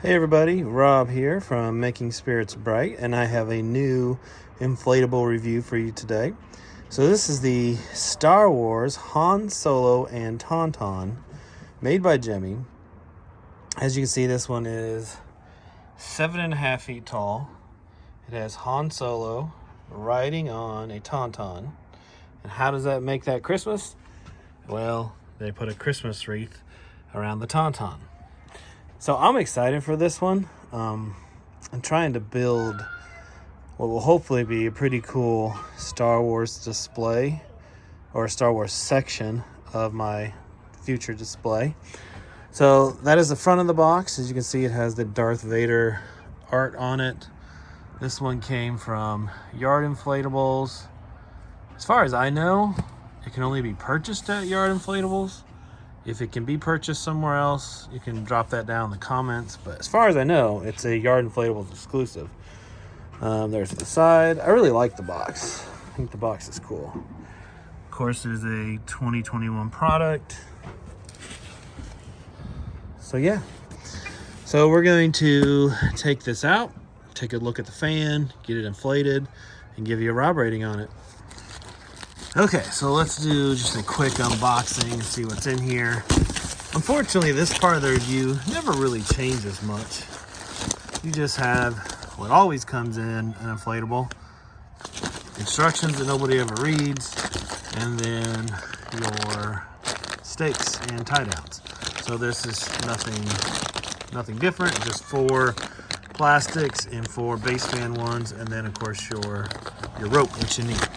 Hey everybody, Rob here from Making Spirits Bright, and I have a new inflatable review for you today. So this is the Star Wars Han Solo and TaunTaun, made by Gemmy. As you can see, this one is 7.5 feet tall. It has Han Solo riding on a TaunTaun. And how does that make that Christmas? Well, they put a Christmas wreath around the TaunTaun. So I'm excited for this one. I'm trying to build what will hopefully be a pretty cool Star Wars display, or a Star Wars section of my future display. So that is the front of the box. As you can see, it has the Darth Vader art on it. This one came from Yard Inflatables. As far as I know, it can only be purchased at Yard Inflatables. If it can be purchased somewhere else, you can drop that down in the comments. But as far as I know, it's a Yard Inflatables exclusive. There's the side. I really like the box. I think the box is cool. Of course, it is a 2021 product. So yeah. So we're going to take this out, take a look at the fan, get it inflated, and give you a Rob rating on it. Okay, so let's do just a quick unboxing and see what's in here. Unfortunately, this part of the review never really changes much. You just have what always comes in an inflatable, instructions that nobody ever reads, and then your stakes and tie downs. So this is nothing different, just 4 plastics and 4 base fan ones, and then of course your rope, which you need.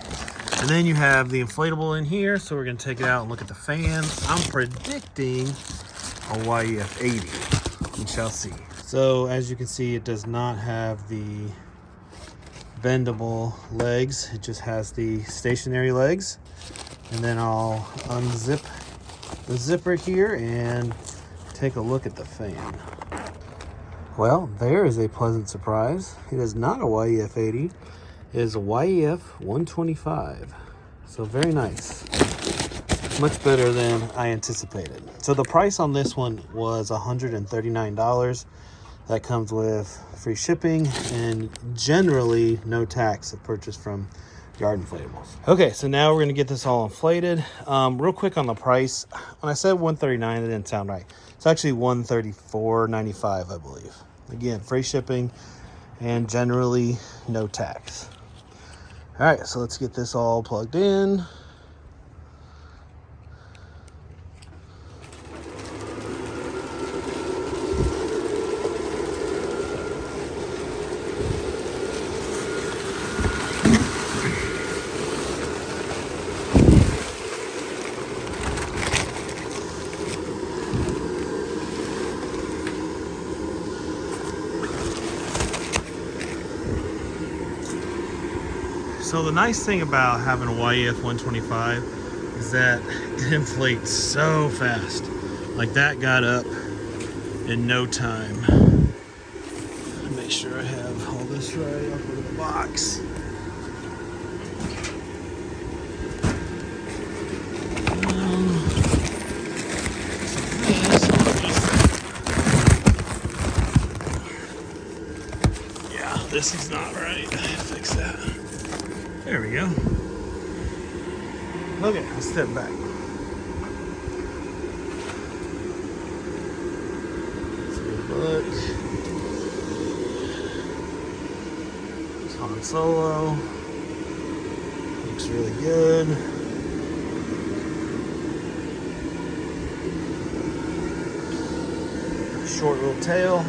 And then you have the inflatable in here, so we're going to take it out and look at the fan. I'm predicting a YEF 80. We shall see. So as you can see, it does not have the bendable legs. It just has the stationary legs. And then I'll unzip the zipper here and take a look at the fan. Well, there is a pleasant surprise. It is not a YEF 80. Is a YEF 125. So very nice. Much better than I anticipated. So the price on this one was $139. That comes with free shipping and generally no tax if purchased from Yard Inflatables. Okay, so now we're going to get this all inflated. Real quick on the price. When I said $139, it didn't sound right. It's actually $134.95, I believe. Again, free shipping and generally no tax. All right, so let's get this all plugged in. So the nice thing about having a YEF 125 is that it inflates so fast. Like that got up in no time. Make sure I have all this right. I'll go to the box. Yeah, this is not right. Fix that. There we go. Okay, let's step back. Let's get a look. It's Han Solo. Looks really good. Short little tail.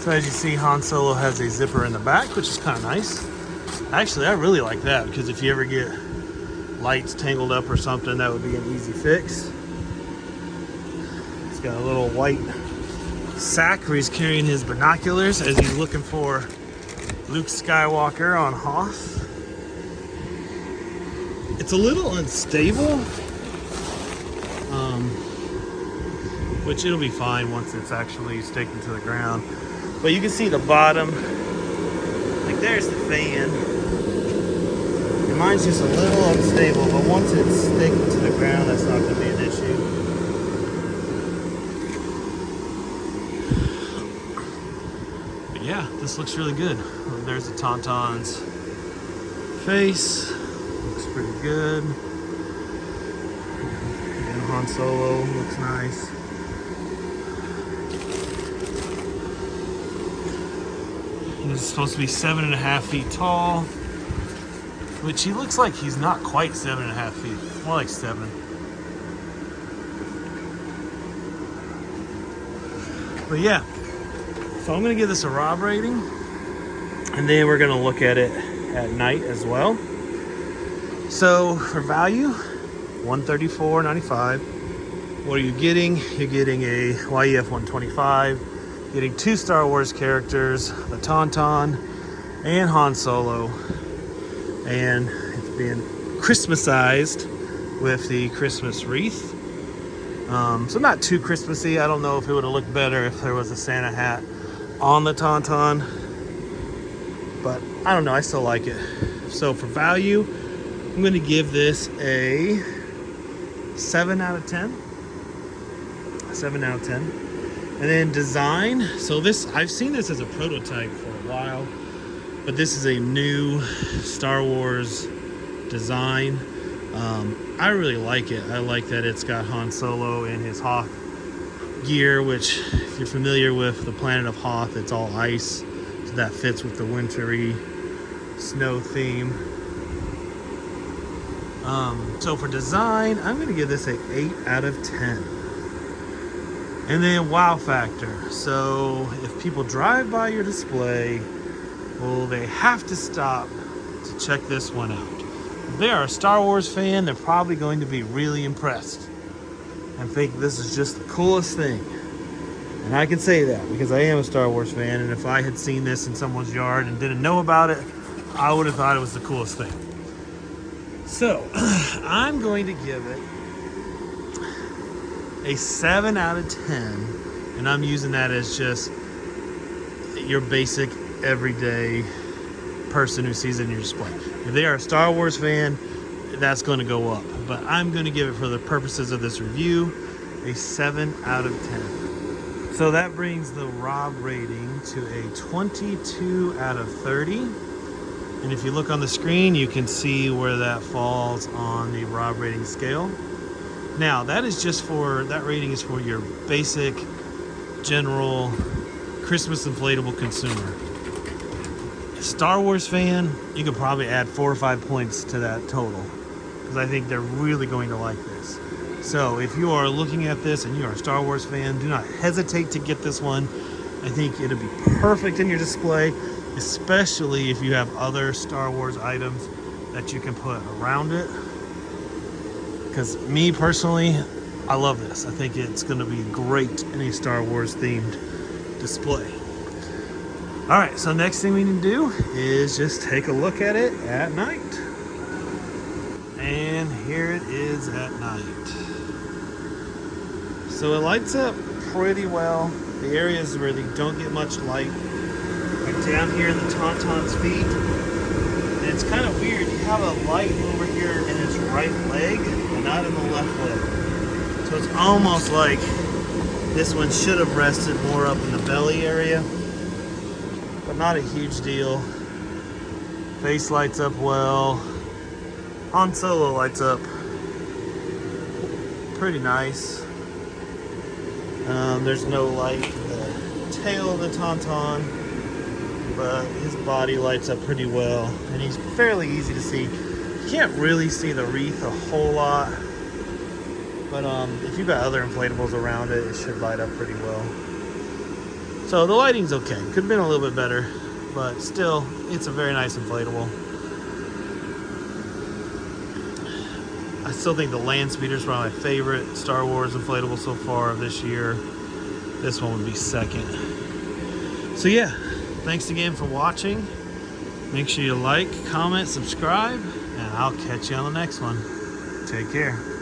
So as you see, Han Solo has a zipper in the back, which is kind of nice. Actually, I really like that because if you ever get lights tangled up or something, that would be an easy fix. It's got a little white sack where he's carrying his binoculars as he's looking for Luke Skywalker on Hoth. It's a little unstable, which it'll be fine once it's actually staked into the ground. But you can see the bottom, like there's the fan. And mine's just a little unstable, but once it's staked into the ground, that's not going to be an issue. But yeah, this looks really good. There's the TaunTaun's face. Looks pretty good. And Han Solo looks nice. He's supposed to be 7.5 feet tall, which he looks like he's not quite 7.5 feet, more like 7. But yeah, so I'm gonna give this a Rob rating, and then we're gonna look at it at night as well. So for value, $134.95. What are you getting? You're getting a YEF 125, getting 2 Star Wars characters, the TaunTaun and Han Solo, and it's being Christmasized with the Christmas wreath. So not too Christmassy. I don't know if it would have looked better if there was a Santa hat on the TaunTaun, but I don't know, I still like it. So for value, I'm going to give this a 7 out of 10. 7 out of 10. And then design. So this, I've seen this as a prototype for a while, but this is a new Star Wars design. I really like it. I like that it's got Han Solo in his Hoth gear, which if you're familiar with the planet of Hoth, it's all ice. So that fits with the wintery snow theme. So for design, I'm going to give this a 8 out of 10. And then wow factor. So if people drive by your display, well, they have to stop to check this one out. If they are a Star Wars fan, they're probably going to be really impressed and think this is just the coolest thing. And I can say that because I am a Star Wars fan, and if I had seen this in someone's yard and didn't know about it, I would have thought it was the coolest thing. So I'm going to give it a 7 out of 10, and I'm using that as just your basic everyday person who sees it in your display. If they are a Star Wars fan, that's going to go up, but I'm going to give it, for the purposes of this review, a 7 out of 10. So that brings the Rob rating to a 22 out of 30. And if you look on the screen, you can see where that falls on the Rob rating scale. Now, that rating is for your basic, general Christmas inflatable consumer. Star Wars fan, you could probably add 4 or 5 points to that total, because I think they're really going to like this. So if you are looking at this and you are a Star Wars fan, do not hesitate to get this one. I think it'll be perfect in your display, especially if you have other Star Wars items that you can put around it. Because me personally, I love this. I think it's going to be great in a Star Wars themed display. All right, so next thing we need to do is just take a look at it at night. And here it is at night. So it lights up pretty well. The areas where they don't get much light are down here in the TaunTaun's feet. And it's kind of weird. You have a light over here in its right leg, but not in the left leg. So it's almost like this one should have rested more up in the belly area. But not a huge deal. Face lights up well. Han Solo lights up pretty nice. There's no light in the tail of the TaunTaun, but his body lights up pretty well, and he's fairly easy to see. You can't really see the wreath a whole lot, but if you've got other inflatables around it, it should light up pretty well. So the lighting's okay. Could have been a little bit better, but still, it's a very nice inflatable. I still think the Land Speeder is probably my favorite Star Wars inflatable so far of this year. This one would be second. So yeah, thanks again for watching. Make sure you like, comment, subscribe, and I'll catch you on the next one. Take care.